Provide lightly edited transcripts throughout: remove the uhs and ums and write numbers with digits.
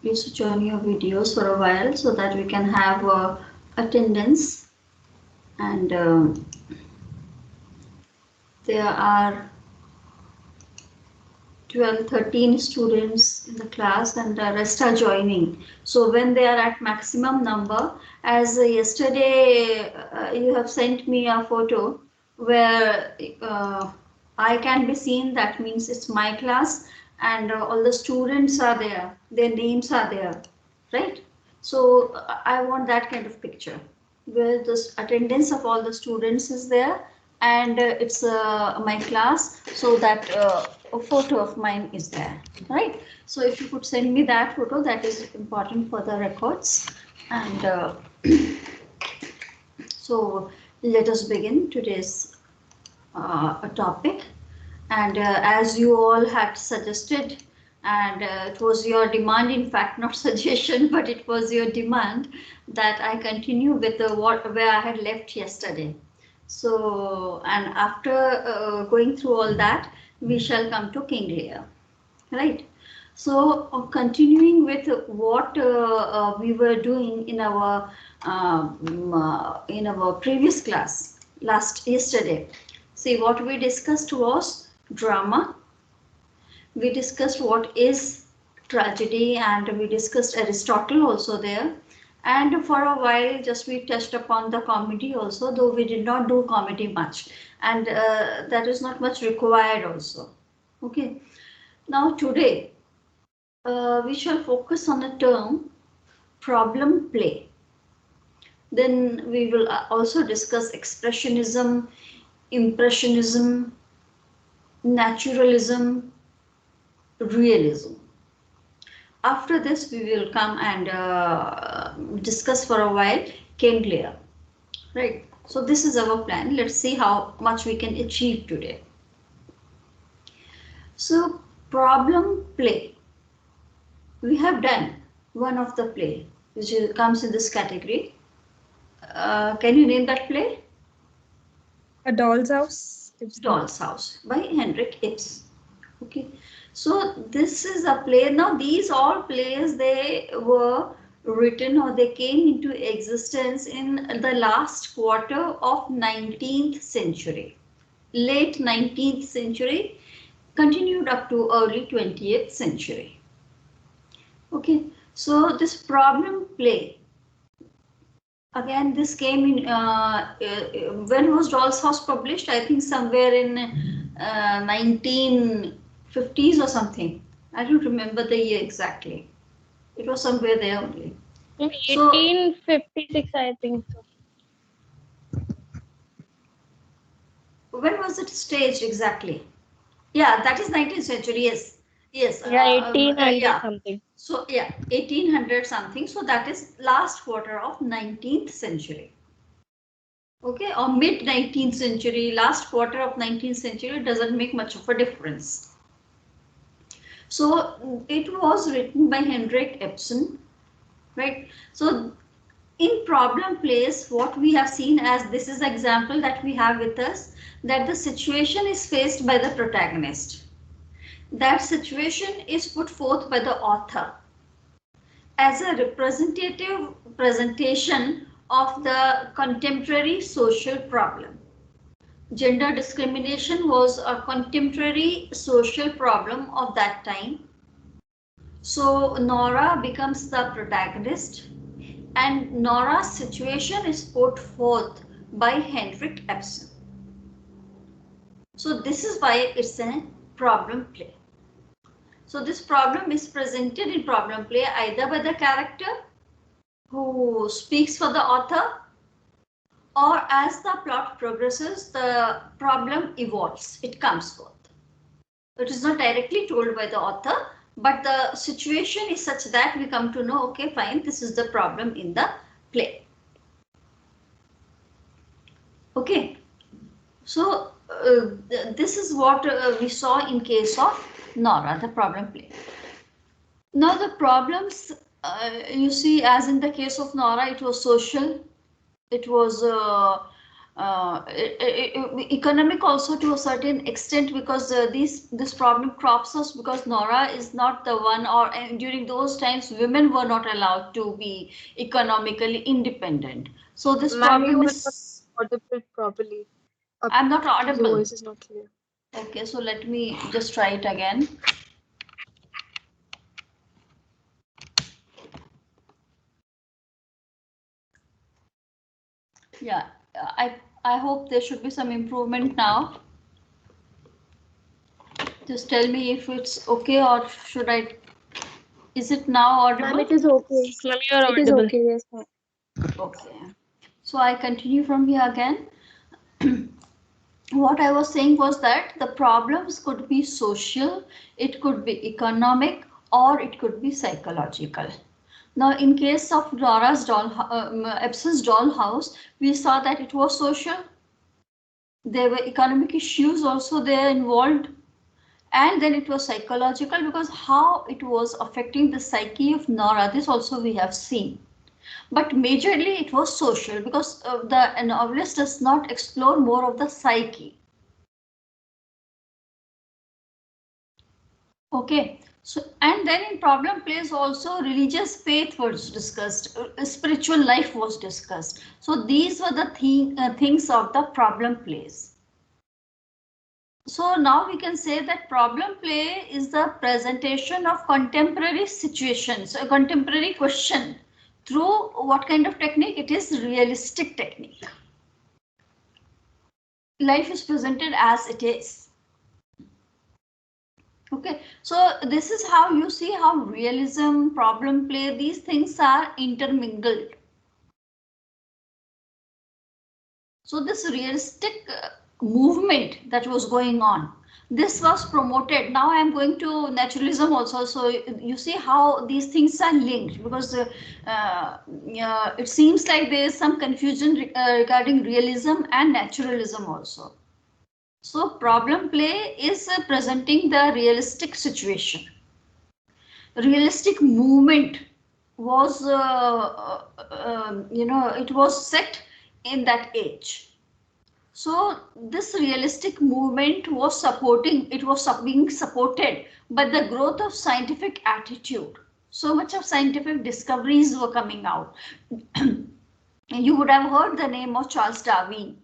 Please switch on your videos for a while so that we can have attendance. And there are 12, 13 students in the class and the rest are joining. So when they are at maximum number, as yesterday you have sent me a photo where I can be seen, that means it's my class and all the students are there, their names are there, right? So I want that kind of picture where the attendance of all the students is there and it's my class, so that a photo of mine is there, right? So if you could send me that photo, that is important for the records. And so let us begin today's topic. And as you all had suggested, and it was your demand, in fact not suggestion, but it was your demand that I continue with the where I had left yesterday. So, and after going through all that, we shall come to King Lear, right? So continuing with what we were doing in our previous class yesterday. See, what we discussed was drama. We discussed what is tragedy, and we discussed Aristotle also there. And for a while, just we touched upon the comedy also, though we did not do comedy much, and that is not much required also. Okay. Now today, we shall focus on the term problem play. Then we will also discuss expressionism, impressionism, naturalism, realism. After this, we will come and discuss for a while King Lear. Right. So this is our plan. Let's see how much we can achieve today. So problem play. We have done one of the play which comes in this category. Can you name that play? A Doll's House. Doll's House by Henrik Ibsen. Okay, so this is a play. Now these all plays, they were written or they came into existence in the last quarter of 19th century, late 19th century, continued up to early 20th century. Okay, so this problem play, again this came in when was Doll's House published? I think somewhere in 1950s or something. I don't remember the year exactly. It was somewhere there only. In So 1856, I think so. when was it staged exactly? Yeah, that is 19th century. Yes, yes. Yeah, 1800 Yeah. something. So yeah, 1800 something. So that is last quarter of 19th century. Okay, or mid 19th century, last quarter of 19th century, doesn't make much of a difference. So it was written by Henrik Ibsen, right? So in problem plays, what we have seen, as this is example that we have with us, that the situation is faced by the protagonist. That situation is put forth by the author as a representative presentation of the contemporary social problem. Gender discrimination was a contemporary social problem of that time. So Nora becomes the protagonist, and Nora's situation is put forth by Henrik Ibsen. So this is why it's a problem play. So this problem is presented in problem play either by the character who speaks for the author, or as the plot progresses, the problem evolves, it comes forth. It is not directly told by the author, but the situation is such that we come to know, okay, fine, this is the problem in the play. Okay, so this is what we saw in case of Nora, the problem play. Now the problems, you see, as in the case of Nora, it was social, it was economic also to a certain extent, because this problem crops us because Nora is not the one, or during those times women were not allowed to be economically independent. So this Ma'am, you problem are not is. audible properly. I'm not Your audible. voice is not clear. Okay, so let me just try it again. Yeah, I hope there should be some improvement now. Just tell me if it's okay, or should I? Is it now Ma'am, audible? it is okay. Ma'am, you are It is audible. okay, yes, ma'am. Okay. So I continue from here again. What I was saying was that the problems could be social, it could be economic, or it could be psychological. Now, in case of Ibsen's dollhouse, we saw that it was social. There were economic issues also there involved, and then it was psychological because how it was affecting the psyche of Nora. This also we have seen. But majorly it was social because the novelist does not explore more of the psyche. Okay, so and then in problem plays also religious faith was discussed, spiritual life was discussed. So these were the things of the problem plays. So now we can say that problem play is the presentation of contemporary situations, a contemporary question through what kind of technique? It is realistic technique. Life is presented as it is. Okay, so this is how you see how realism, problem play, these things are intermingled. So this realistic movement that was going on, this was promoted. Now I am going to naturalism also. So you see how these things are linked, because it seems like there is some confusion regarding realism and naturalism also. So problem play is presenting the realistic situation. Realistic movement was, it was set in that age. So this realistic movement was being supported by the growth of scientific attitude. So much of scientific discoveries were coming out. You would have heard the name of Charles Darwin.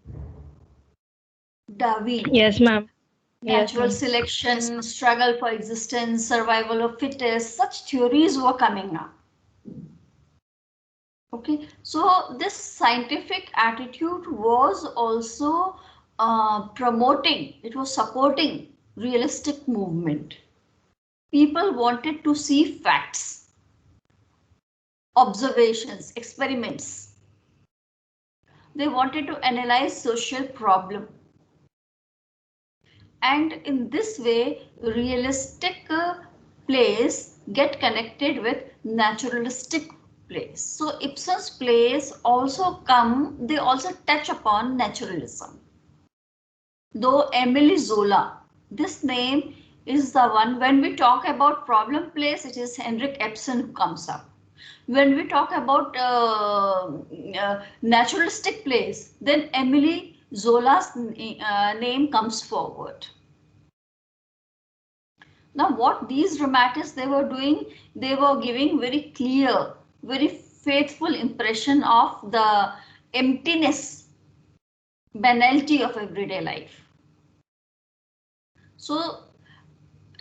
Yes, ma'am. Yes, Natural ma'am. selection, struggle for existence, survival of fittest, such theories were coming up. Okay, so this scientific attitude was also promoting, it was supporting realistic movement. People wanted to see facts, observations, experiments. They wanted to analyze social problem. And in this way, realistic plays get connected with naturalistic plays. So Ibsen's plays also they also touch upon naturalism. Though Emily Zola, this name is the one, when we talk about problem plays, it is Henrik Ibsen who comes up. When we talk about naturalistic plays, then Emily Zola's name comes forward. Now what these dramatists they were doing, they were giving very clear, very faithful impression of the emptiness, banality of everyday life. So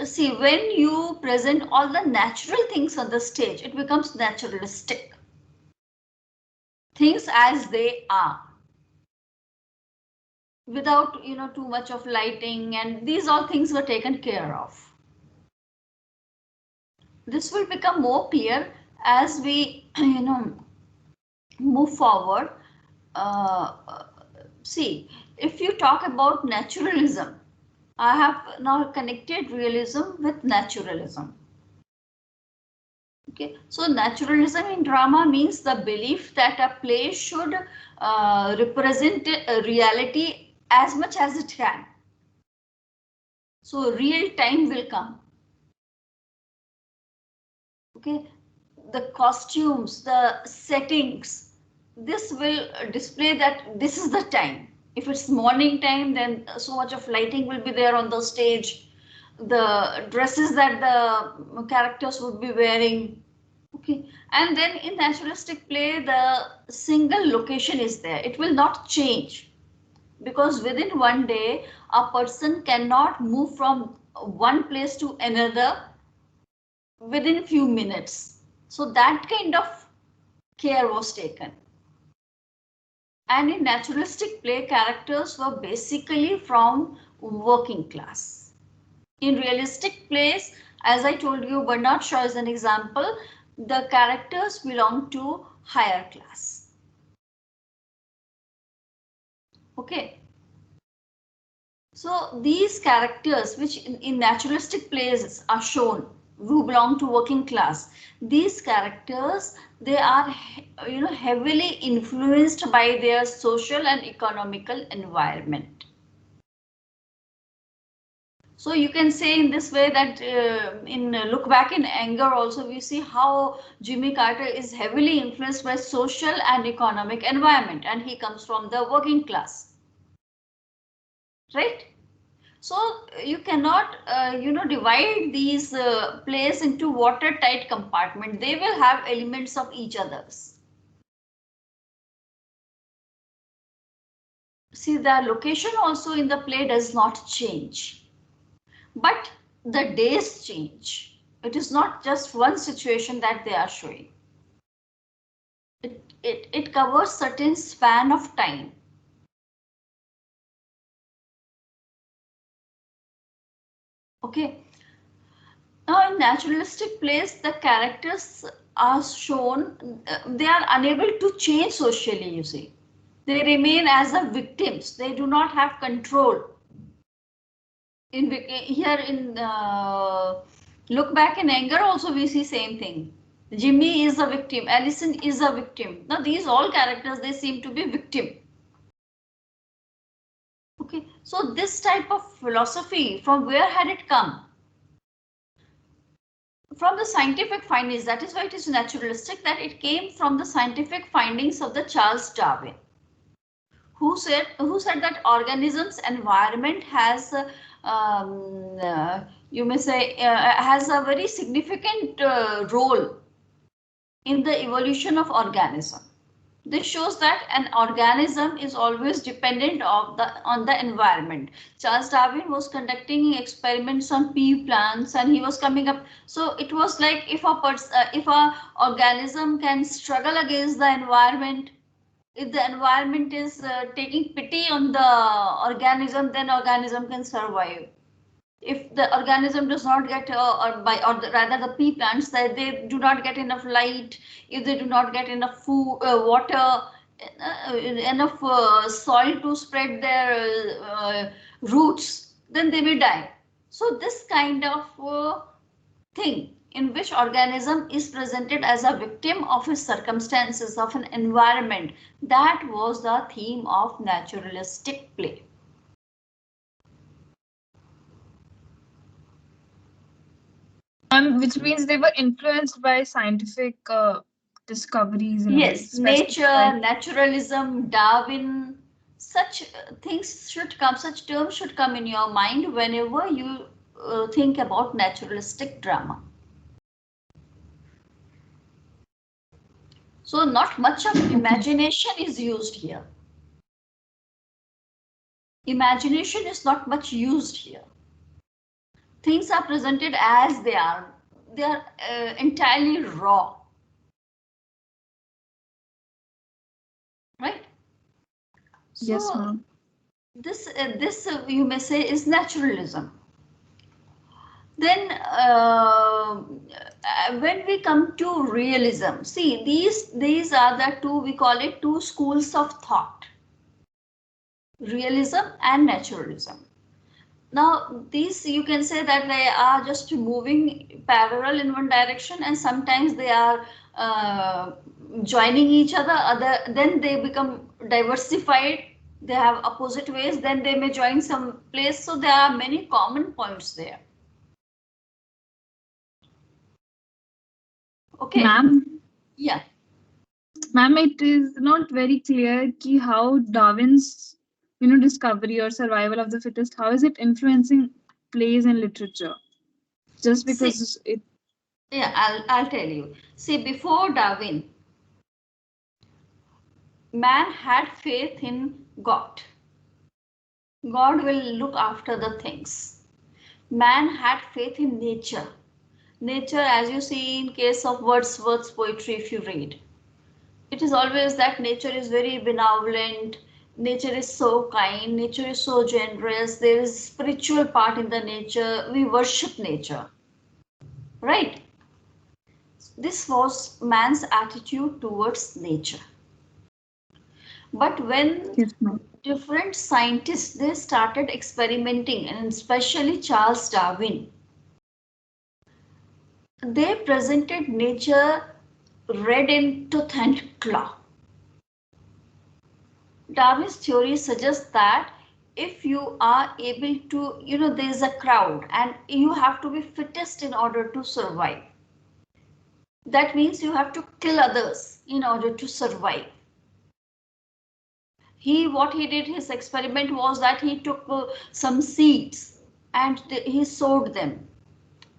see, when you present all the natural things on the stage, it becomes naturalistic. Things as they are. Without too much of lighting, and these all things were taken care of. This will become more clear as we move forward. See, if you talk about naturalism, I have now connected realism with naturalism. Okay, so naturalism in drama means the belief that a play should represent a reality as much as it can. So real time will come. Okay, the costumes, the settings, this will display that this is the time. If it's morning time, then so much of lighting will be there on the stage. The dresses that the characters would be wearing. Okay, and then in naturalistic play, the single location is there. It will not change because within one day, a person cannot move from one place to another within few minutes. So that kind of care was taken. And in naturalistic play, characters were basically from working class. In realistic plays, as I told you, Bernard Shaw is an example, the characters belong to higher class. Okay. So these characters, which in naturalistic plays are shown, who belong to working class, these characters, they are heavily influenced by their social and economical environment. So you can say in this way that in Look Back in Anger also we see how Jimmy Carter is heavily influenced by social and economic environment, and he comes from the working class, right? So you cannot divide these plays into watertight compartment. They will have elements of each others. See, the location also in the play does not change, but the days change. It is not just one situation that they are showing. It covers certain span of time. Okay. Now in naturalistic plays, the characters are shown, they are unable to change socially, you see. They remain as a victims. They do not have control. Here in Look Back in Anger also we see same thing. Jimmy is a victim. Allison is a victim. Now these all characters, they seem to be victim. Okay, so this type of philosophy, from where had it come? From the scientific findings. That is why it is naturalistic, that it came from the scientific findings of the Charles Darwin, who said that organisms environment has you may say has a very significant role in the evolution of organism. This shows that an organism is always dependent on the environment. Charles Darwin was conducting experiments on pea plants, and he was coming up. So it was like if a organism can struggle against the environment, if the environment is taking pity on the organism, then organism can survive. If the organism does not get rather the pea plants, that they do not get enough light, if they do not get enough food, water, enough soil to spread their roots, then they may die. So this kind of thing, in which organism is presented as a victim of his circumstances, of an environment, that was the theme of naturalistic play. Which means they were influenced by scientific discoveries. Yes, nature, naturalism, Darwin, such things should come, such terms should come in your mind whenever you think about naturalistic drama. So not much of imagination is used here. Imagination is not much used here. Things are presented as they are. They are entirely raw. Right? So, yes, ma'am. This you may say is naturalism. Then when we come to realism, see these are the two, we call it two schools of thought, realism and naturalism. Now these, you can say that they are just moving parallel in one direction, and sometimes they are joining each other, then they become diversified, they have opposite ways, then they may join some place. So there are many common points there. Okay. Ma'am? Yeah. Ma'am, it is not very clear how Darwin's discovery or survival of the fittest, how is it influencing plays in literature? Just See, because it. yeah, I'll tell you. See, before Darwin, man had faith in God. God will look after the things. Man had faith in nature. Nature, as you see in case of Wordsworth's poetry, if you read, it is always that nature is very benevolent, nature is so kind, nature is so generous, there is spiritual part in the nature, we worship nature, right? This was man's attitude towards nature. But when Yes, ma'am. different scientists, they started experimenting, and especially Charles Darwin, they presented nature red in tooth and claw. Darwin's theory suggests that if you are able to, there is a crowd and you have to be fittest in order to survive. That means you have to kill others in order to survive. What he did, his experiment was that he took some seeds and he sowed them,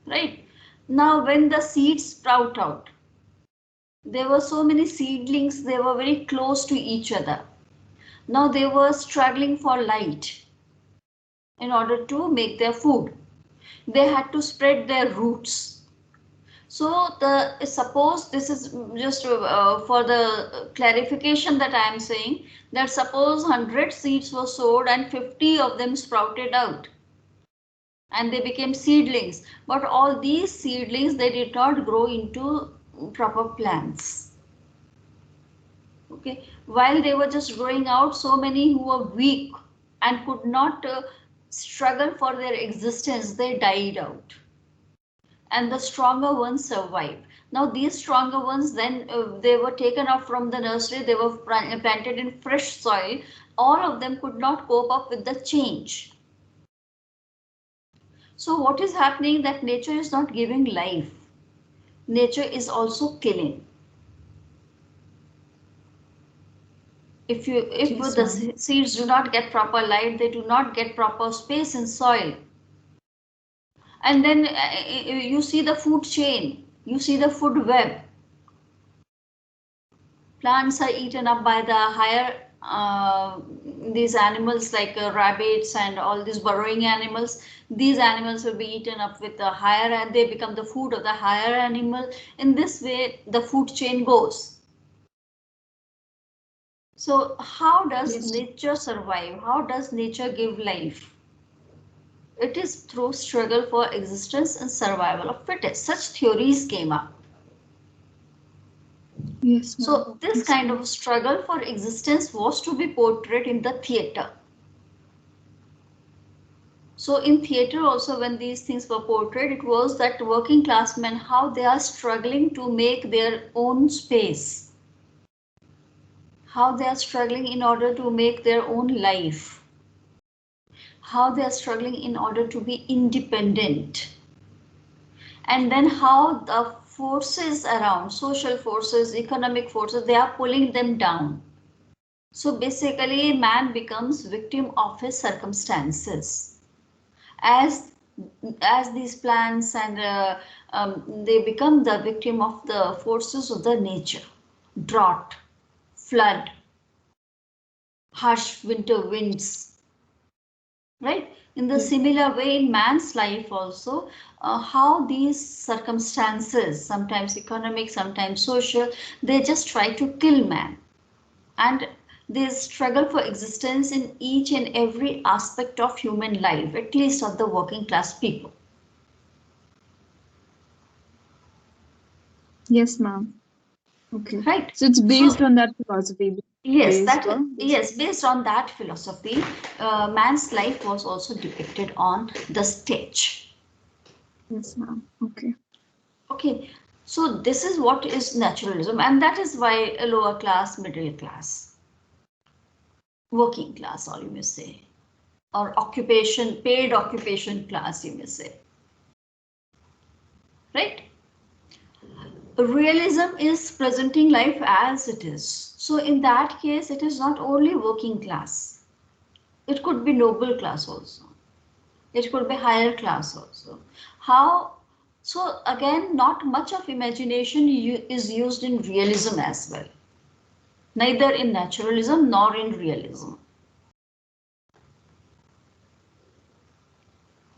right? Now when the seeds sprout out, there were so many seedlings, they were very close to each other. Now they were struggling for light in order to make their food. They had to spread their roots. So suppose this is just for the clarification that I am saying, that suppose 100 seeds were sowed and 50 of them sprouted out and they became seedlings, but all these seedlings, they did not grow into proper plants. Okay, while they were just growing out, so many who were weak and could not struggle for their existence, they died out, and the stronger ones survived. Now these stronger ones, then they were taken off from the nursery, they were planted in fresh soil. All of them could not cope up with the change. So what is happening, that nature is not giving life, nature is also killing. If Yes, the ma'am. seeds do not get proper light, they do not get proper space in soil. And then you see the food chain, you see the food web. Plants are eaten up by the higher these animals like rabbits and all these burrowing animals. These animals will be eaten up with the higher, and they become the food of the higher animal. In this way the food chain goes. So how does Yes. nature survive? How does nature give life? It is through struggle for existence and survival of fittest. Such theories came up. Yes, ma'am. So this Yes, kind ma'am. of struggle for existence was to be portrayed in the theatre. So in theatre also, when these things were portrayed, it was that working class men, how they are struggling to make their own space, how they are struggling in order to make their own life, how they are struggling in order to be independent, and then how the forces around, social forces, economic forces, they are pulling them down. So basically man becomes victim of his circumstances. As these plants and they become the victim of the forces of the nature, drought, flood, harsh winter winds, right? In the Yes. similar way in man's life also, how these circumstances, sometimes economic, sometimes social, they just try to kill man, and they struggle for existence in each and every aspect of human life, at least of the working class people. Yes, ma'am. Okay. Right. So it's based So on that philosophy. yes, Based on yes, based on that philosophy, man's life was also depicted on the stage. Yes, ma'am. Okay. Okay, so this is what is naturalism, and that is why a lower class, middle class, working class, or you may say, or occupation, paid occupation class, you may say, right? Realism is presenting life as it is. So in that case, it is not only working class. It could be noble class also. It could be higher class also. How? So again, not much of imagination is used in realism as well. Neither in naturalism nor in realism.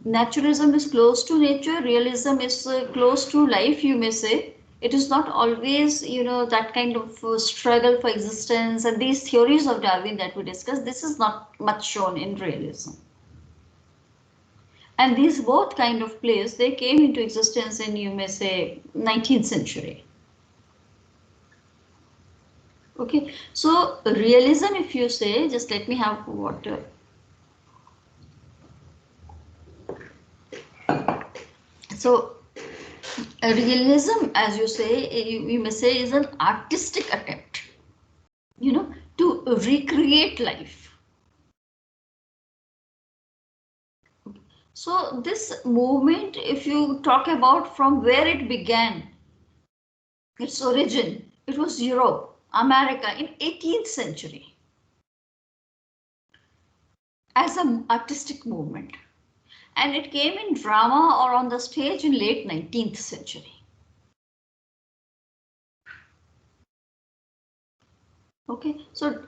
Naturalism is close to nature, realism is close to life, you may say. It is not always, that kind of struggle for existence, and these theories of Darwin that we discussed, this is not much shown in realism. And these both kind of plays, they came into existence in, you may say, 19th century. Okay, so realism, if you say, just let me have water. So realism, as you say, you may say, is an artistic attempt, to recreate life. So this movement, if you talk about from where it began, its origin, it was Europe, America in 18th century as an artistic movement. And it came in drama or on the stage in late 19th century. Okay, so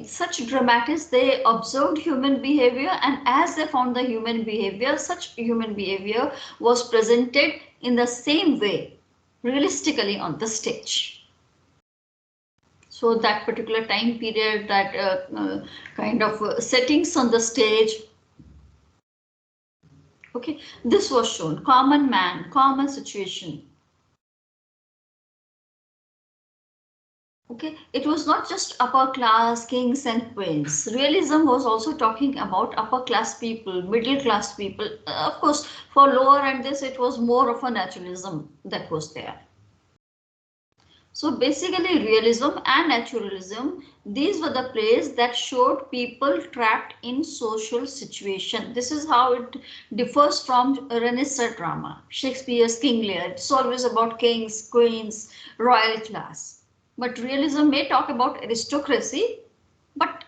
such dramatists, they observed human behavior, and as they found the human behavior, such human behavior was presented in the same way, realistically on the stage. So that particular time period, that kind of settings on the stage. Okay, this was shown, common man, common situation. Okay, it was not just upper class kings and queens. Realism was also talking about upper class people, middle class people. Of course, for lower and this, it was more of a naturalism that was there. So basically, realism and naturalism, these were the plays that showed people trapped in social situation. This is how it differs from Renaissance drama, Shakespeare's King Lear. It's always about kings, queens, royal class. But realism may talk about aristocracy, but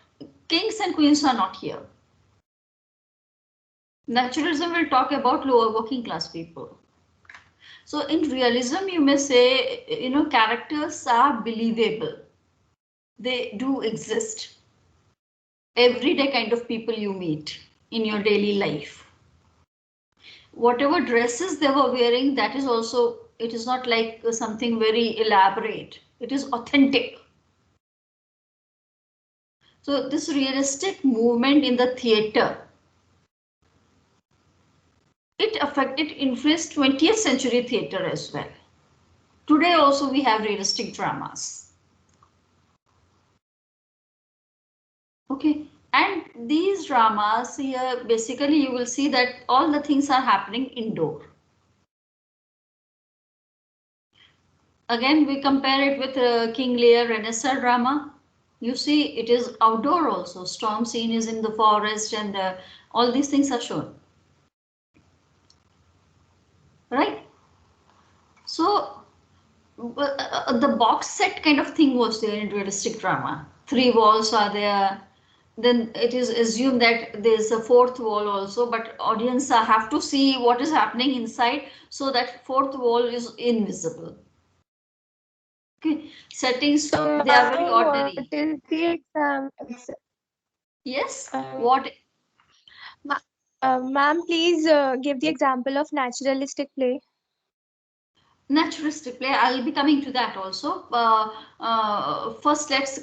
kings and queens are not here. Naturalism will talk about lower working class people. So in realism, you may say, characters are believable. They do exist. Everyday kind of people you meet in your daily life. Whatever dresses they were wearing, that is also, it is not like something very elaborate. It is authentic. So this realistic movement in the theater, it influenced 20th century theater as well. Today also we have realistic dramas. Okay, and these dramas here, basically you will see that all the things are happening indoor. Again, we compare it with King Lear Renaissance drama. You see, it is outdoor also. Storm scene is in the forest, and all these things are shown. Right? So the box set kind of thing was there in realistic drama. 3 walls are there. Then it is assumed that there's a 4th wall also, but audience have to see what is happening inside, so that 4th wall is invisible. Okay, settings, So, they are very ordinary. What is the exam? Yes, what? Ma'am, please give the example of naturalistic play. Naturalistic play, I'll be coming to that also. First, let's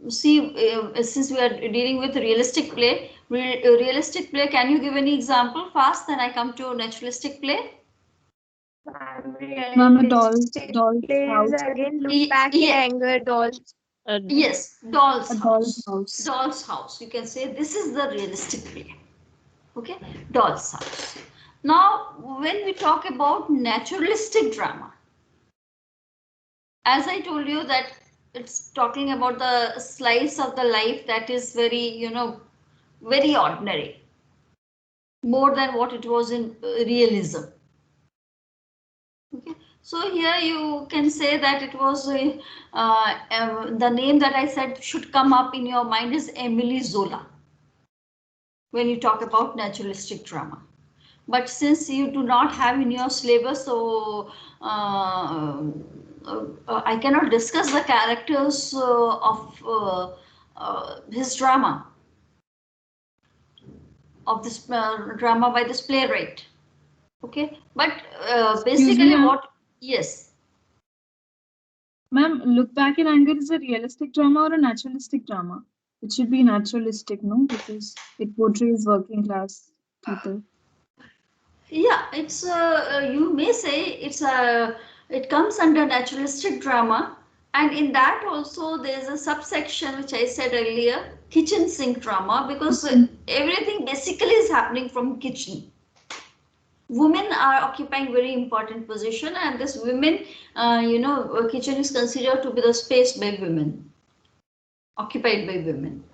see, since we are dealing with realistic play, realistic play, can you give any example fast? Then I come to naturalistic play. Ma'am, a doll's plays house. again look back in anger, dolls. Yes, doll's A house. doll's house. Doll's house. You can say this is the realistic play. Okay, doll's house. Now, when we talk about naturalistic drama, as I told you that it's talking about the slice of the life that is very, very ordinary, more than what it was in realism. Okay, so here you can say that it was the name that I said should come up in your mind is Emily Zola. when you talk about naturalistic drama. But since you do not have in your syllabus, so I cannot discuss the characters of his drama, of this drama by this playwright. Okay, but Excuse me, basically ma'am. what, yes. Ma'am, Look Back in Anger is a realistic drama or a naturalistic drama? It should be naturalistic, no? Because it portrays working class people. Yeah, it's you may say it's a, it comes under naturalistic drama, and in that also there's a subsection which I said earlier, kitchen sink drama, because everything basically is happening from kitchen. Women are occupying very important position, and this women, kitchen is considered to be the space by women, occupied by women.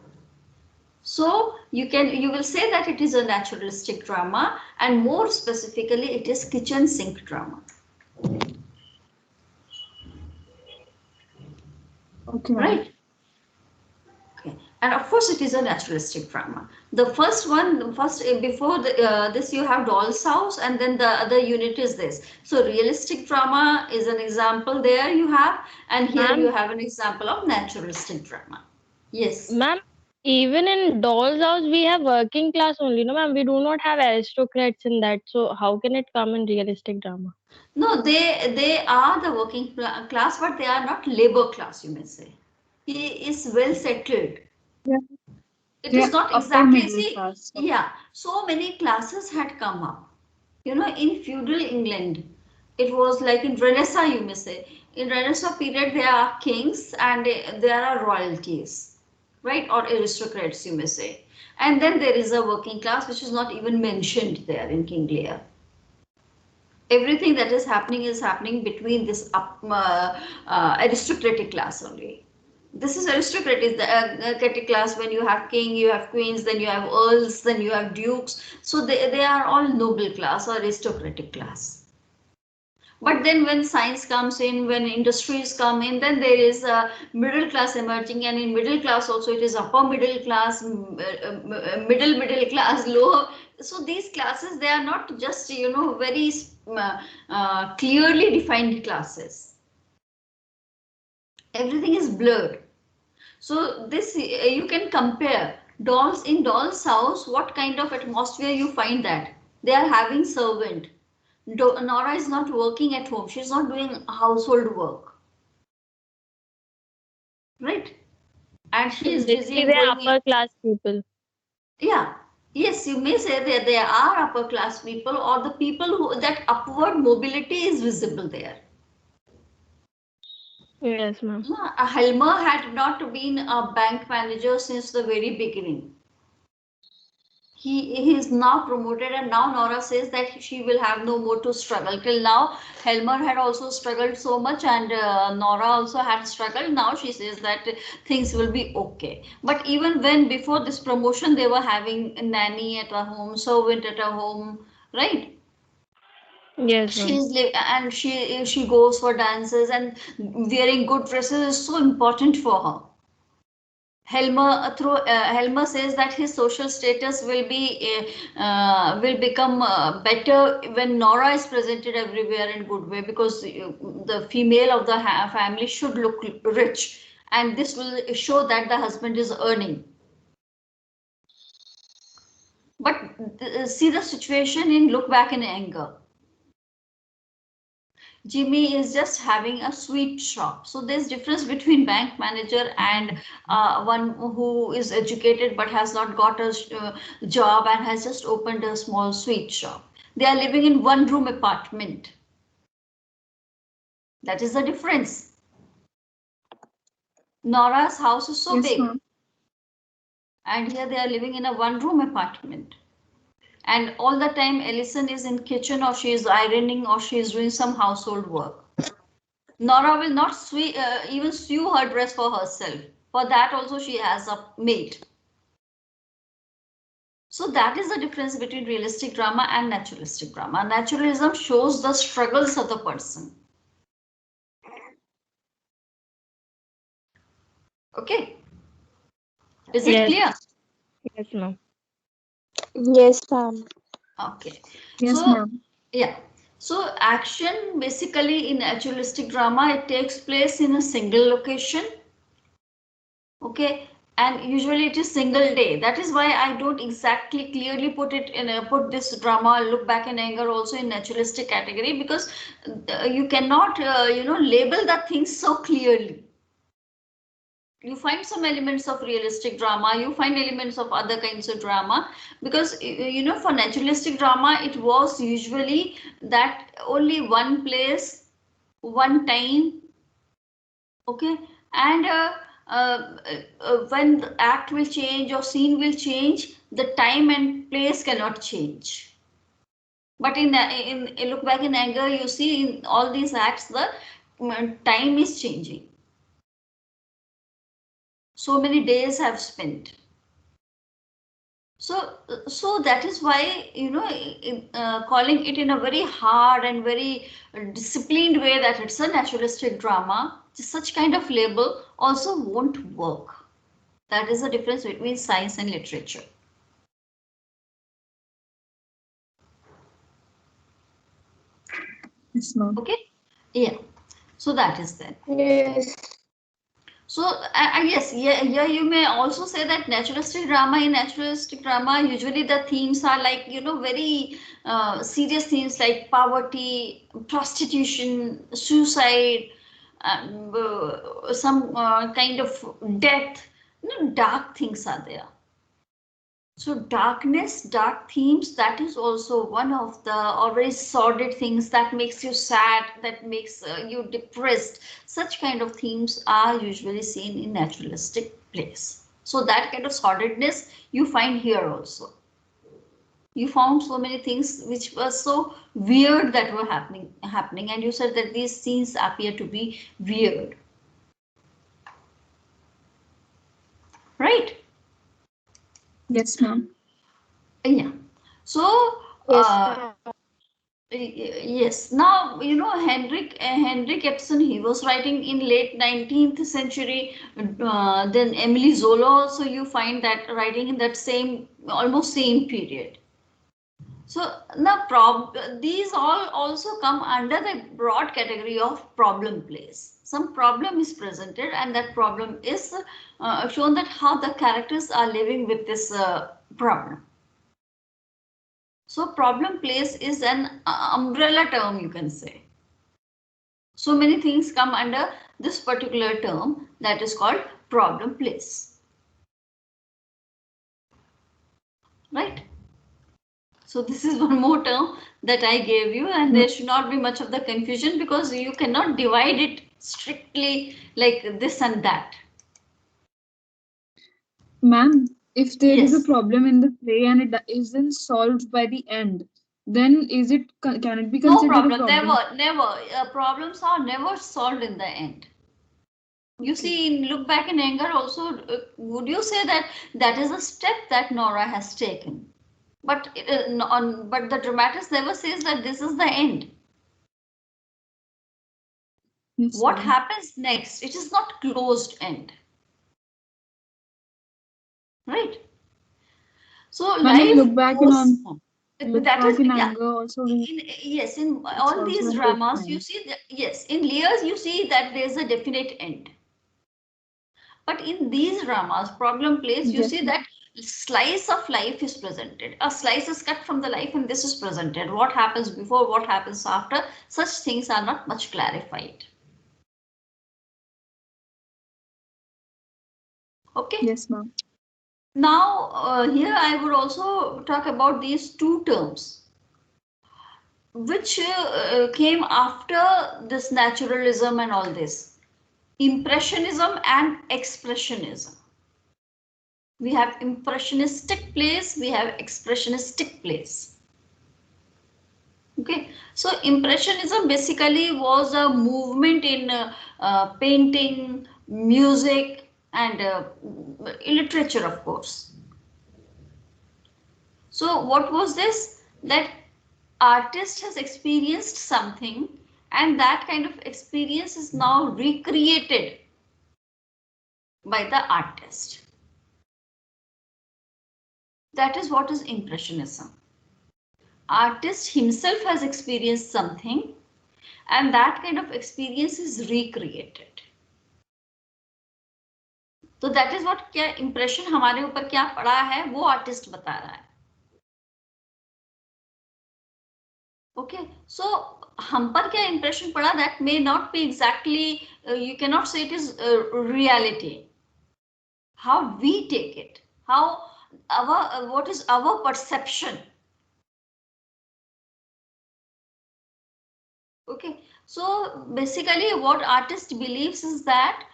So you will say that it is a naturalistic drama, and more specifically it is kitchen sink drama. Okay, ma'am. Right? Okay. And of course it is a naturalistic drama. The first one, before this you have Doll's House, and then the other unit is this. So realistic drama is an example there you have, and here Ma'am, you have an example of naturalistic drama. Yes. ma'am, even in Doll's House, we have working class only, no, ma'am. We do not have aristocrats in that. So how can it come in realistic drama? No, they are the working class, but they are not labor class, you may say. He is well settled. Yeah. It is They're not upper exactly, middle see, class. yeah, so many classes had come up. In feudal England, it was like in Renaissance, you may say. In Renaissance period, there are kings and there are royalties, right? Or aristocrats, you may say. And then there is a working class, which is not even mentioned there in King Lear. Everything that is happening between this aristocratic class only. This is aristocratic, the aristocratic class. When you have king, you have queens, then you have earls, then you have dukes. So they are all noble class or aristocratic class. But then when science comes in, when industries come in, then there is a middle class emerging, and in middle class also it is upper middle class, middle class, lower. So these classes, they are not just very clearly defined classes. Everything is blurred. So this you can compare dolls in Doll's House. What kind of atmosphere you find that they are having servant. Nora is not working at home. She's not doing household work, right? And she is busy Basically, in they are going in. upper class people. Yeah. Yes, you may say that they are upper class people, or the people who that upward mobility is visible there. Yes, ma'am. Helmer had not been a bank manager since the very beginning. He is now promoted, and now Nora says that she will have no more to struggle. Till now, Helmer had also struggled so much, and Nora also had struggled. Now she says that things will be okay. But even when before this promotion, they were having a nanny at a home, servant at a home, right? Yes, ma'am. And she goes for dances, and wearing good dresses is so important for her. Helmer says that his social status will become better when Nora is presented everywhere in good way, because the female of the family should look rich, and this will show that the husband is earning. But see the situation in Look Back in Anger. Jimmy is just having a sweet shop. So there's difference between bank manager and one who is educated but has not got a job and has just opened a small sweet shop. They are living in one room apartment. That is the difference. Nora's house is so Yes, big, ma'am. and here they are living in a one room apartment. And all the time Ellison is in kitchen, or she is ironing, or she is doing some household work. Nora will not even sew her dress for herself. For that also she has a maid. So that is the difference between realistic drama and naturalistic drama. Naturalism shows the struggles of the person. Okay. Is it Yes, clear? yes, ma'am. Yes, ma'am. Okay. Yes, So, ma'am. yeah. So action basically in naturalistic drama, it takes place in a single location. Okay. And usually it is single day. That is why I don't exactly clearly put it in put this drama Look Back in Anger also in naturalistic category, because you cannot label the things so clearly. You find some elements of realistic drama, you find elements of other kinds of drama, because for naturalistic drama it was usually that only one place, one time. Okay. And when the act will change or scene will change, the time and place cannot change. But in Look Back in Anger, you see in all these acts the time is changing. So many days have spent. So that is why, calling it in a very hard and very disciplined way that it's a naturalistic drama, such kind of label also won't work. That is the difference between science and literature. Yes, ma'am. Okay. Yeah. So that is there. Yes. So yes, yeah, you may also say that in naturalistic drama, usually the themes are like, very serious themes like poverty, prostitution, suicide, some kind of death. Dark things are there. So darkness, dark themes, that is also one of the always sordid things that makes you sad, that makes you depressed. Such kind of themes are usually seen in naturalistic plays. So that kind of sordidness you find here also. You found so many things which were so weird that were happening, and you said that these scenes appear to be weird. Right? Yes, ma'am. Yeah. So Yes, ma'am. yes, now Henrik Ibsen, he was writing in late 19th century. Then Emily Zola also, you find that writing in that same, almost same period. So now these all also come under the broad category of problem plays. Some problem is presented, and that problem is shown that how the characters are living with this problem. So problem plays is an umbrella term, you can say. So many things come under this particular term that is called problem plays. Right? So this is one more term that I gave you, and there should not be much of the confusion, because you cannot divide it strictly like this and that. Ma'am, if there is a Yes. problem in the play and it isn't solved by the end, then can it be No considered a problem. problem? Never. Problems are never solved in the end. You see, in Look Back in Anger also, would you say that that is a step that Nora has taken? But but the dramatist never says that this is the end. Yes, What ma'am. happens next? It is not closed end. Right? So Ma'am, in life Look Back in goes on on. Look That Back is, in yeah. Anger also we Yes, in it's all also these a fixed dramas, you end. see that, yes, in Lear's you see that there's a definite end. But in these dramas, problem plays, you Yes, see ma'am. that slice of life is presented. A slice is cut from the life, and this is presented. What happens before, what happens after, such things are not much clarified. Okay. Yes, ma'am. Now, here I would also talk about these two terms, which came after this naturalism and all this. Impressionism and expressionism. We have impressionistic plays, we have expressionistic plays. Okay, so impressionism basically was a movement in painting, music, and literature, of course. So what was this? That artist has experienced something, and that kind of experience is now recreated by the artist. That is what is impressionism. Artist himself has experienced something and that kind of experience is recreated. तो that is what क्या impression हमारे ऊपर क्या पड़ा है वो artist बता रहा है. Okay, so हम पर क्या impression पड़ा that may not be exactly, you cannot say it is reality. How we take it, how our what is our perception. Okay, so basically what artist believes is that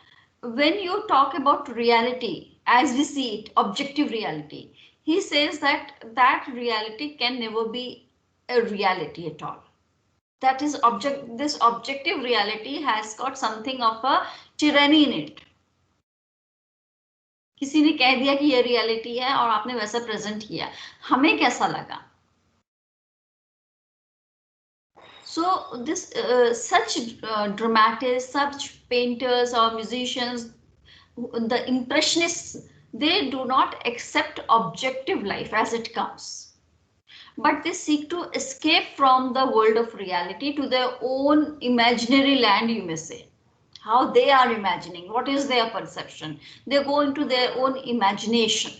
when you talk about reality as we see it, objective reality, he says that that reality can never be a reality at all. That is this objective reality has got something of a tyranny in it. किसी ने कह दिया कि ये reality है और आपने वैसा प्रेजेंट किया, हमें कैसा लगा? So this such dramatists, such painters or musicians, the impressionists, they do not accept objective life as it comes, but they seek to escape from the world of reality to their own imaginary land, you may say. How they are imagining, what is their perception? They go into their own imagination.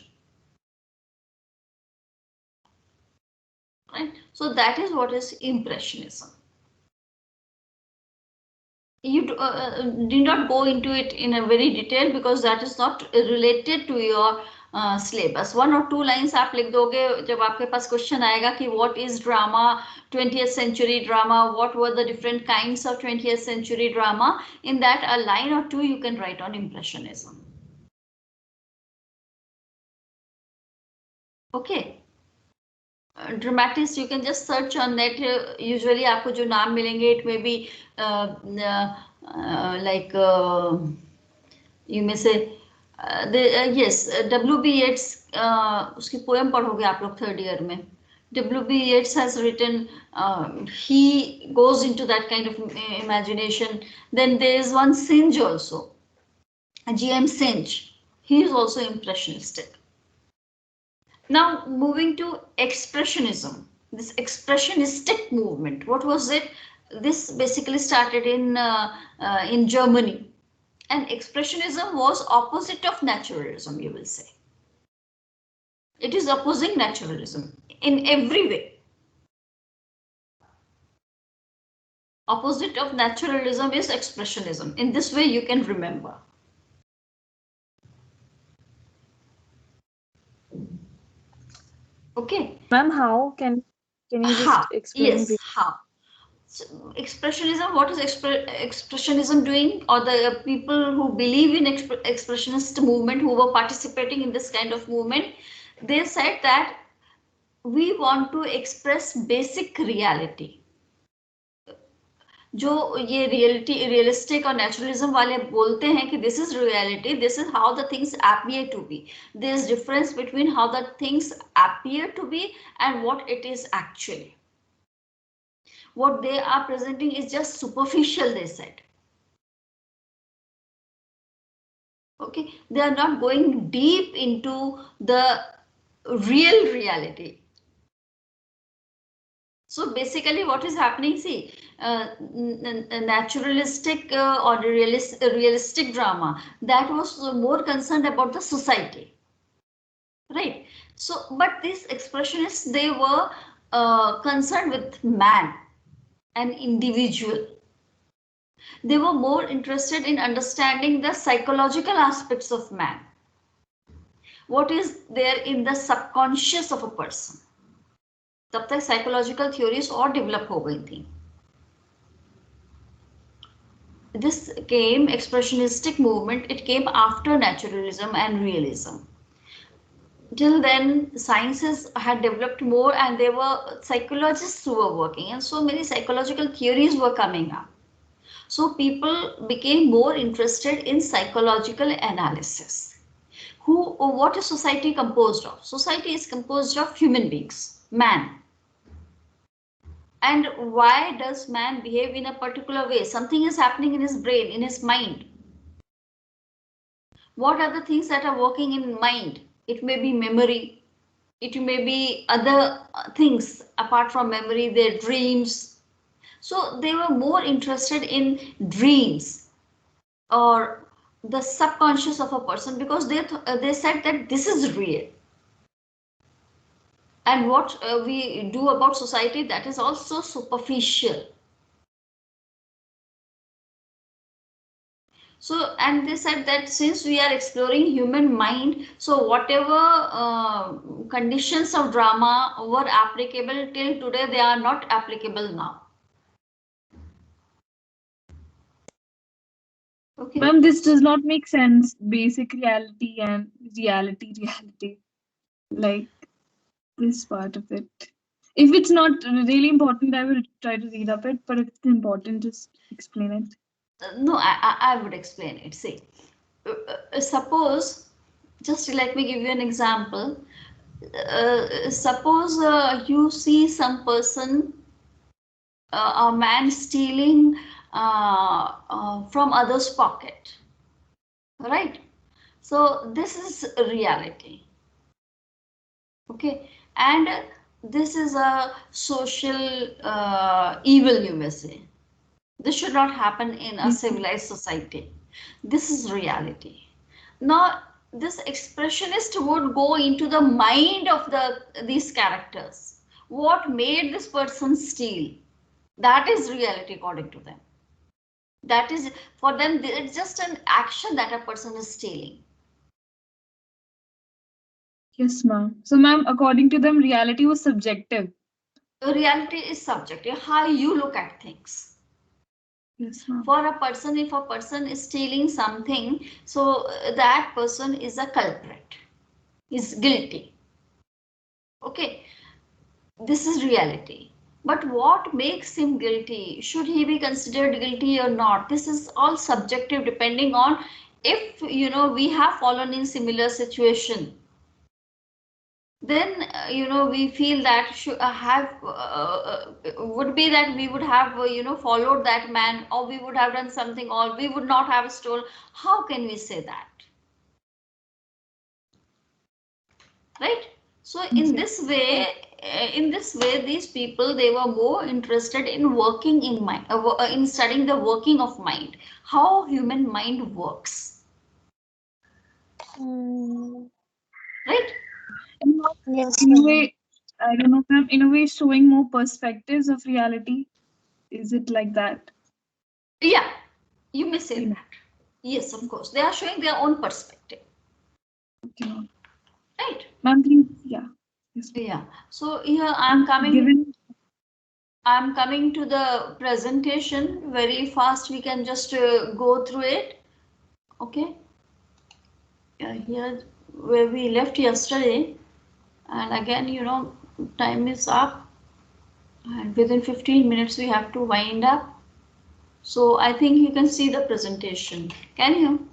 Right? So that is what is impressionism. You do not go into it in a very detail because that is not related to your syllabus. 1 or 2 lines आप लिख दोगे जब आपके पास question आएगा कि what is drama, 20th century drama, what were the different kinds of 20th century drama. In that a line or 2 you can write on impressionism. Okay. Dramatists, you can just search on net. Usually आपको जो नाम मिलेंगे, it may be like you may say yes, W.B. Yeats, उसकी poem पढ़ोगे आप लोग 3rd year में. W.B. Yeats has written, he goes into that kind of imagination. Then there is one Synge also, G.M. Synge. He is also impressionistic. Now moving to expressionism, this expressionistic movement, what was it? This basically started in Germany, and expressionism was opposite of naturalism, you will say. It is opposing naturalism in every way. Opposite of naturalism is expressionism. In this way you can remember. Okay. Ma'am, how can you just explain? Yes, how? So, expressionism, what is expressionism doing, or the people who believe in expressionist movement who were participating in this kind of movement, they said that we want to express basic reality. जो ये realistic और naturalism वाले बोलते हैं कि this is reality, this is how the things appear to be. There is difference between how the things appear to be and what it is actually. What they are presenting is just superficial, they said. Okay, they are not going deep into the real reality. So basically what is happening, see, naturalistic or realistic drama, that was more concerned about the society, right? So, but these expressionists, they were concerned with man, an individual. They were more interested in understanding the psychological aspects of man. What is there in the subconscious of a person? तब तक psychological theories और develop हो गई थी. This came, expressionistic movement, it came after naturalism and realism. Till then, sciences had developed more and there were psychologists who were working and so many psychological theories were coming up. So people became more interested in psychological analysis. What is society composed of? Society is composed of human beings, man. And why does man behave in a particular way? Something is happening in his brain, in his mind. What are the things that are working in mind? It may be memory, It may be other things apart from memory, their dreams. So they were more interested in dreams or the subconscious of a person, because they said that this is real. And what we do about society, that is also superficial. So, and they said that since we are exploring human mind, so whatever conditions of drama were applicable till today, they are not applicable now. Okay. Ma'am, this does not make sense. Basic reality and reality. Like this part of it. If it's not really important, I will try to read up it. But if it's important, just explain it. No, I would explain it. See, suppose, just let me give you an example. Suppose you see some person, a man stealing from others' pocket, right? So this is reality. Okay, and this is a social evil, you may say. This should not happen in a civilized society. This is reality. Now, this expressionist would go into the mind of these characters. What made this person steal? That is reality according to them. That is, for them, it's just an action that a person is stealing. Yes, ma'am. So, ma'am, according to them, reality was subjective. Reality is subjective, how you look at things. Yes, ma'am. For a person, if a person is stealing something, so that person is a culprit, is guilty. Okay, this is reality. But what makes him guilty? Should he be considered guilty or not? This is all subjective, depending on if we have fallen in similar situation. Then we feel that should have would be that we would have followed that man, or we would have done something, or we would not have stolen. How can we say that? Right? So in this way, these people, they were more interested in working in mind, in studying the working of mind, how human mind works. Right? Yes, In a ma'am. way, I don't know, ma'am, in a way, showing more perspectives of reality. Is it like that? Yeah, you may say Yeah. that. Yes, of course. They are showing their own perspective. Okay, ma'am. Right? Ma'am, please, yeah. Yes, ma'am. Yeah. So here I'm coming to the presentation very fast. We can just go through it. Okay. Here where we left yesterday, and again, time is up, and within 15 minutes we have to wind up. So I think you can see the presentation. Can you?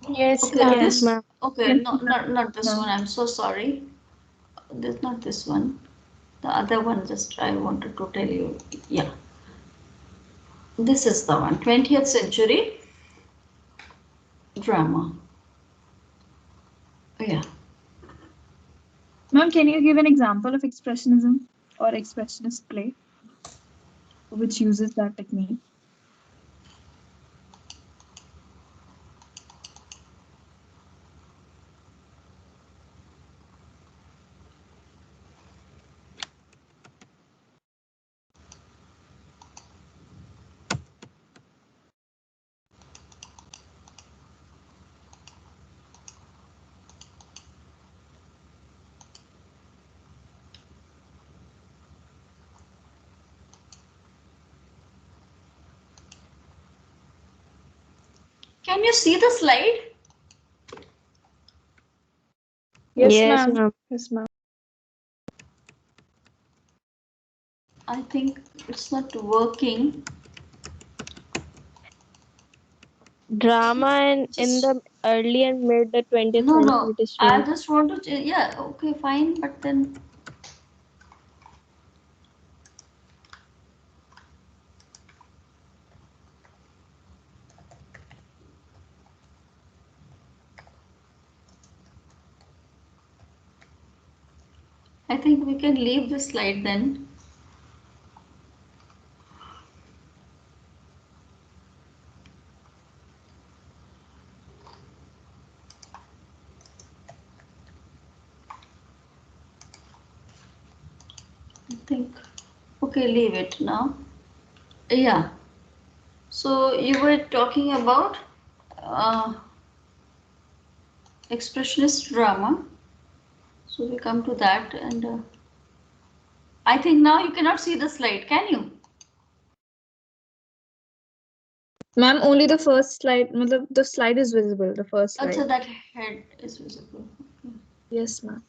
Yes, Okay, ma'am. Yes, ma'am. okay, Yes, no, not this ma'am. one. I'm so sorry. This not this one. The other one, just I wanted to tell you. Yeah. This is the one, 20th century drama. Yeah. Ma'am, can you give an example of expressionism or expressionist play which uses that technique? Can you see the slide? Yes, Yes, ma'am. ma'am. Yes, ma'am. I think it's not working. Drama in Just the early and mid the 20th no, century, no. it is I showing. just want to. Yeah. Okay, fine. But then. I think we can leave this slide then. I think, okay, leave it now. Yeah. So you were talking about expressionist drama. So we come to that, and I think now you cannot see the slide, can you? Ma'am, only the first slide, the slide is visible, the first slide. So that head is visible. Okay. Yes, ma'am.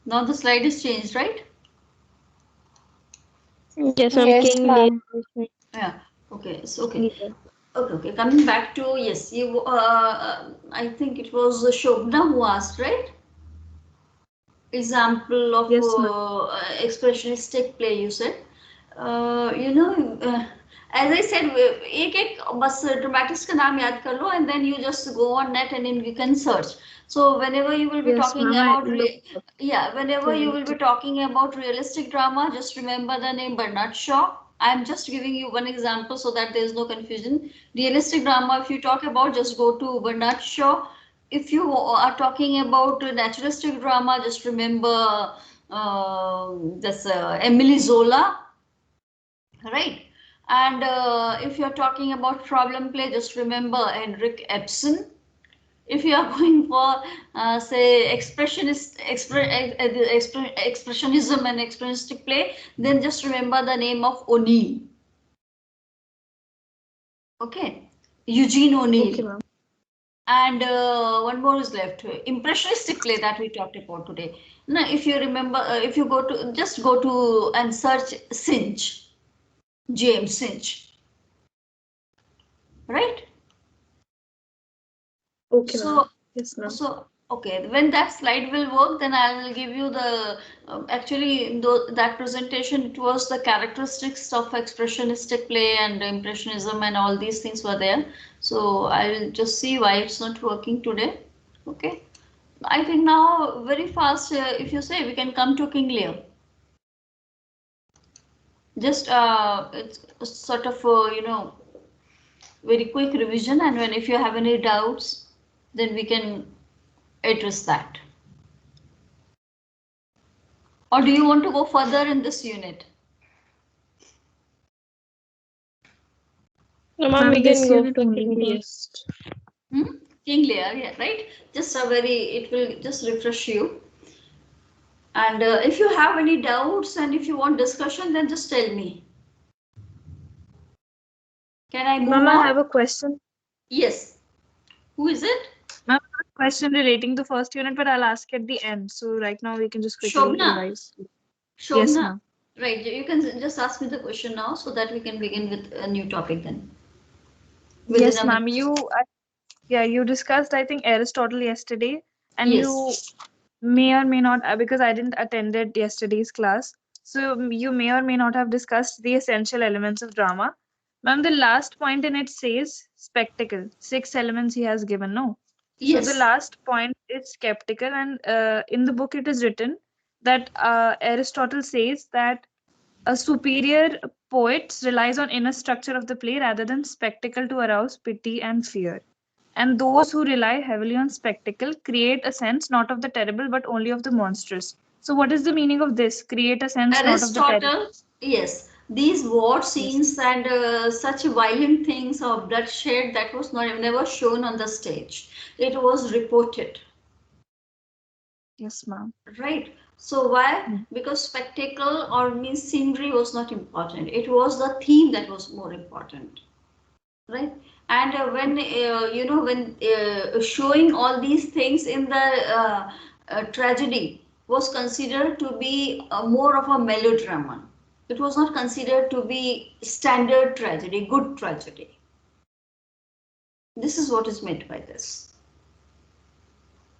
Now the slide is changed, right? Yes, ma'am. Yes, King ma'am. Lear. Yeah. Okay. So okay. Okay. Coming back to, yes, you. I think it was Shobna who asked, right? Example of Yes, ma'am. expressionistic play, you said. As I said, एक बस dramatists का नाम याद कर लो, and then you just go on net and then you can search. So whenever you will be Yes, talking ma'am, I about looked up. whenever you will be talking about realistic drama, just remember the name Bernard Shaw. I'm just giving you one example so that there is no confusion. Realistic drama, if you talk about, just go to Bernard Shaw. If you are talking about naturalistic drama, just remember this Emily Zola, right? And if you're talking about problem play, just remember Henrik Ibsen. If you are going for say expressionism and expressionistic play, then just remember the name of O'Neill. Okay, Eugene O'Neill. Okay, ma'am. And one more is left, impressionistic play that we talked about today. Now, if you remember, if you go to, just go to and search Synge, James Synge, right? Okay, So, ma'am. Yes, ma'am. so okay, when that slide will work, then I will give you the actually that presentation. It was the characteristics of expressionistic play and impressionism, and all these things were there. So I will just see why it's not working today. Okay. I think now very fast, if you say, we can come to King Lear. Just it's sort of very quick revision, and when if you have any doubts, then we can address that. Or do you want to go further in this unit? No, ma'am, we this can go unit to only King Lear. first. King Lear, yeah, right? Just it will just refresh you. And if you have any doubts and if you want discussion, then just tell me. Can I move Ma'am, on? I have a question. Yes. Who is it? Ma'am, I have a question relating to first unit, but I'll ask at the end. So right now we can just quickly Shobna. revise. Shobna. Yes, ma'am. Right, you can just ask me the question now so that we can begin with a new topic then. Yes, ma'am. You discussed, I think, Aristotle yesterday, and Yes. you may or may not, because I didn't attended yesterday's class. So you may or may not have discussed the essential elements of drama. Ma'am, the last point in it says spectacle. 6 elements he has given, no? Yes. So the last point is skeptical, and in the book it is written that Aristotle says that a superior poet relies on inner structure of the play rather than spectacle to arouse pity and fear. And those who rely heavily on spectacle create a sense not of the terrible but only of the monstrous. So, what is the meaning of this? Create a sense not of the terrible. Aristotle, yes, these war Yes. scenes and such violent things of bloodshed, that was never shown on the stage. It was reported. Yes, ma'am. Right. So why? Because spectacle or means scenery was not important. It was the theme that was more important. Right. And when when showing all these things in the tragedy was considered to be more of a melodrama. It was not considered to be standard tragedy, good tragedy. This is what is meant by this.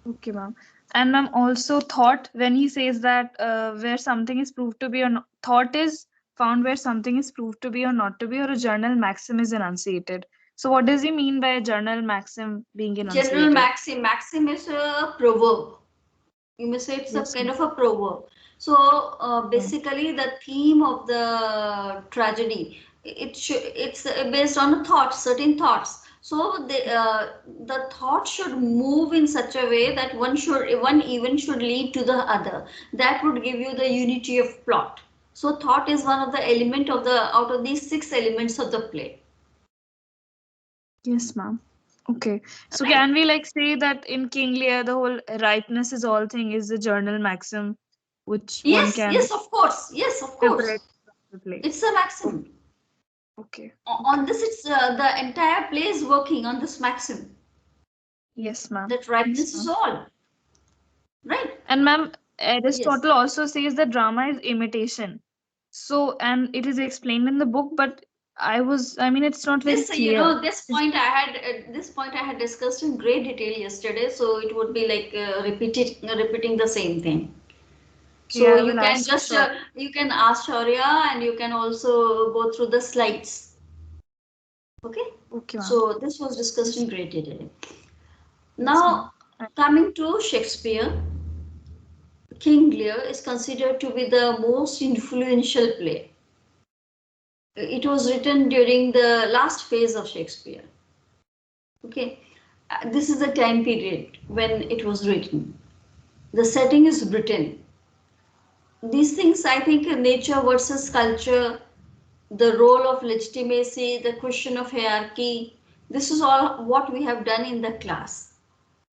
Okay, ma'am. And ma'am also thought, when he says that where something is proved to be or not, thought is found where something is proved to be or not to be, or a journal maxim is enunciated. So what does he mean by a general maxim being enunciated? General maxim. Maxim is a proverb. You may say it's Yes, a kind ma'am. of a proverb. So basically, the theme of the tragedy, it's based on a thought, certain thoughts. So the thought should move in such a way that one event should lead to the other. That would give you the unity of plot. So thought is one of the element of the out of these 6 elements of the play. Yes, ma'am. Okay. So Right? can we like say that in King Lear the whole ripeness is all thing is the journal maxim which one Yes, can yes, of course. Yes, of interpret course. the play? It's a maxim. Okay. On this, it's the entire play is working on this maxim Yes, ma'am. that ripeness is all. Right? And ma'am, Yes. Aristotle also says that drama is imitation. So, and it is explained in the book, but I mean, it's not very This, clear. this point I had discussed in great detail yesterday, so it would be like repeating the same thing. Okay, I So you will can ask just Shaurya. you can ask Shaurya, and you can also go through the slides. Okay. Okay, ma'am. So this was discussed in great detail. Yes, Now ma'am. coming to Shakespeare, King Lear is considered to be the most influential play. It was written during the last phase of Shakespeare. Okay, this is the time period when it was written. The setting is Britain. These things, I think, nature versus culture, the role of legitimacy, the question of hierarchy, this is all what we have done in the class.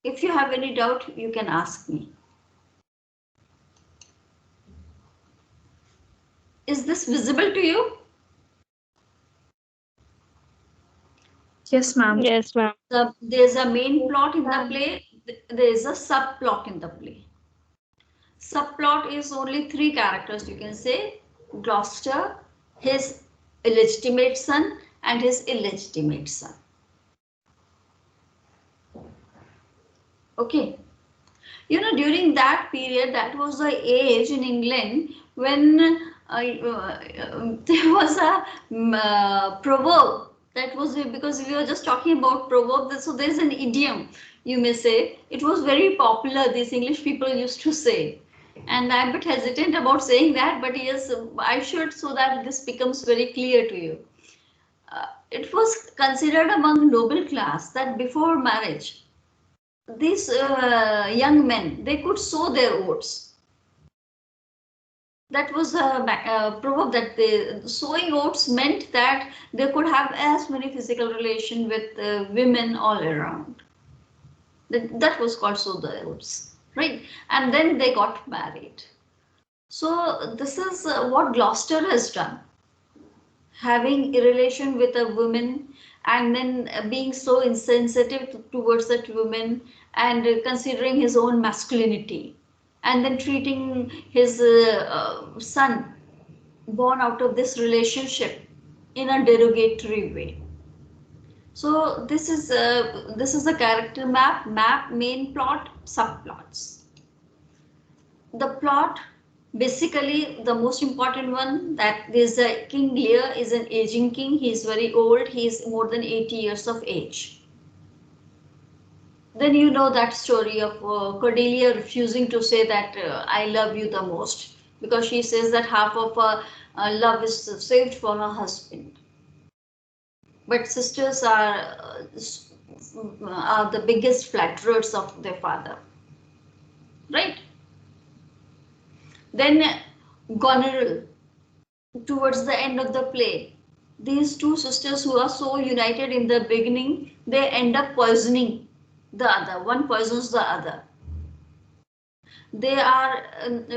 If you have any doubt, you can ask me. Is this visible to you? Yes, ma'am. Yes, ma'am. There's a main plot in the play, there is a subplot in the play. Subplot is only 3 characters, you can say: Gloucester, his illegitimate son, and his illegitimate son. Okay. During that period, that was the age in England when there was a proverb. That was because we were just talking about proverb. So there's an idiom, you may say. It was very popular, these English people used to say. And I'm a bit hesitant about saying that, but yes, I should, so that this becomes very clear to you. It was considered among noble class that before marriage, these young men, they could sow their oats. That was a proverb, that sowing oats meant that they could have as many physical relation with women all around. That was called sow the oats, right? And then they got married. So this is what Gloucester has done, having a relation with a woman and then being so insensitive towards that woman, and considering his own masculinity, and then treating his son born out of this relationship in a derogatory way. So this is the character map, main plot, subplots. The plot, basically the most important one, that is King Lear is an aging king. He is very old. He is more than 80 years of age. Then you know that story of Cordelia refusing to say that I love you the most, because she says that half of her love is saved for her husband. But sisters are the biggest flatterers of their father, right? Then Goneril, towards the end of the play, these two sisters who are so united in the beginning, they end up poisoning the other. One poisons the other. They are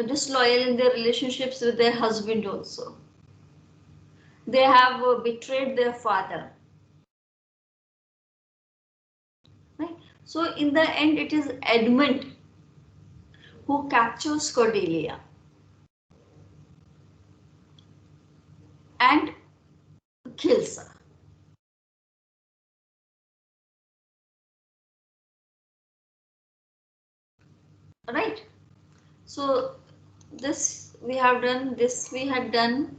disloyal in their relationships with their husband also. They have betrayed their father. Right? So in the end, it is Edmund who captures Cordelia and kills her. Right? So this we have done, this we had done.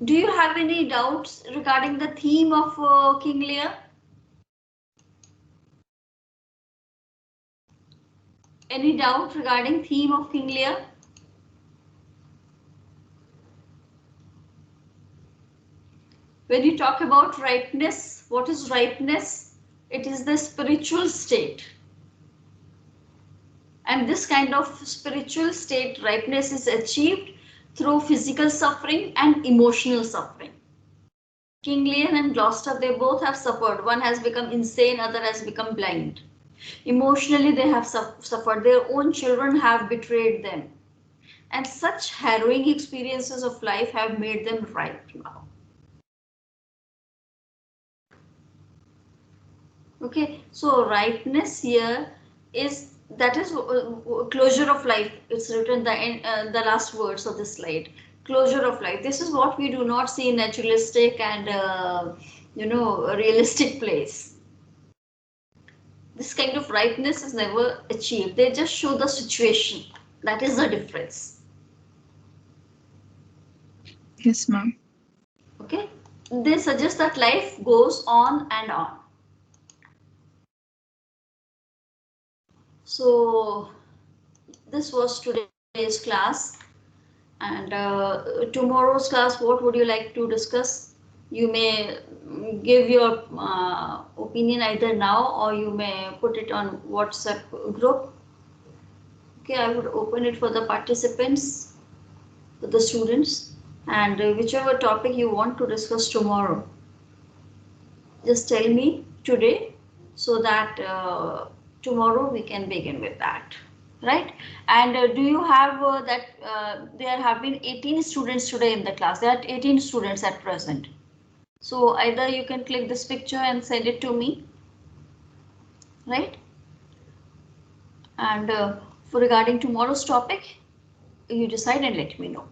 Do you have any doubts regarding the theme of King Lear? Any doubt regarding theme of King Lear? When you talk about ripeness, what is ripeness? It is the spiritual state. And this kind of spiritual state, ripeness, is achieved through physical suffering and emotional suffering. King Lear and Gloucester, they both have suffered. One has become insane, other has become blind. Emotionally, they have suffered. Their own children have betrayed them. And such harrowing experiences of life have made them ripe now. Okay, so ripeness here is, that is closure of life. It's written the last words of this slide. Closure of life. This is what we do not see in naturalistic and realistic plays. This kind of ripeness is never achieved. They just show the situation. That is the difference. Yes, ma'am. Okay, they suggest that life goes on and on. So this was today's class, and tomorrow's class, what would you like to discuss? You may give your opinion either now, or you may put it on WhatsApp group. Okay, I would open it for the participants, for the students, and whichever topic you want to discuss tomorrow, just tell me today, so that tomorrow we can begin with that, right? And do you have there have been 18 students today in the class? There are 18 students at present. So either you can click this picture and send it to me, right? And for regarding tomorrow's topic, you decide and let me know.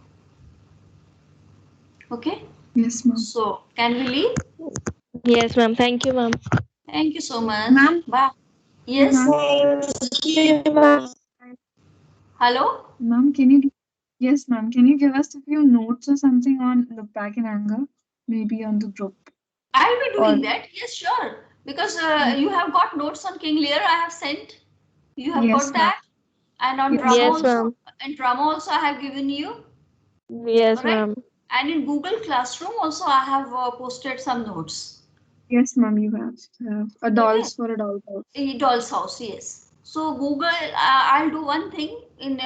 Okay? Yes, ma'am. So can we leave? Yes, ma'am. Thank you, ma'am. Thank you so much. Ma'am? Bye. Yes. Ma'am? Hello? Ma'am, can you? Yes, ma'am. Can you give us a few notes or something on Look Back in Anger? Maybe on the group. I'll be doing Or- that. Yes, sure. Because you have got notes on King Lear. I have sent. You have Yes, got that. And on Yes. drama Yes, also. ma'am. And drama also I have given you. Yes, Right? ma'am. And in Google Classroom also I have posted some notes. Yes, ma'am, you have. A dolls for a doll house. Doll's House, yes. So Google, I'll do one thing in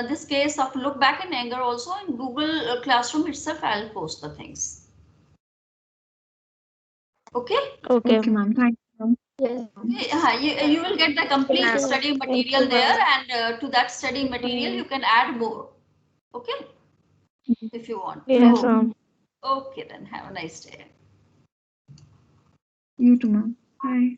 this case of Look Back in Anger also, in Google Classroom itself, I'll post the things. Okay? Okay. Okay, ma'am. Thank you, ma'am. You will get the complete ma'am. study material there, and to that study material you can add more. Okay? If you want. Yes, So, ma'am. okay, then have a nice day. You too, ma'am. Bye.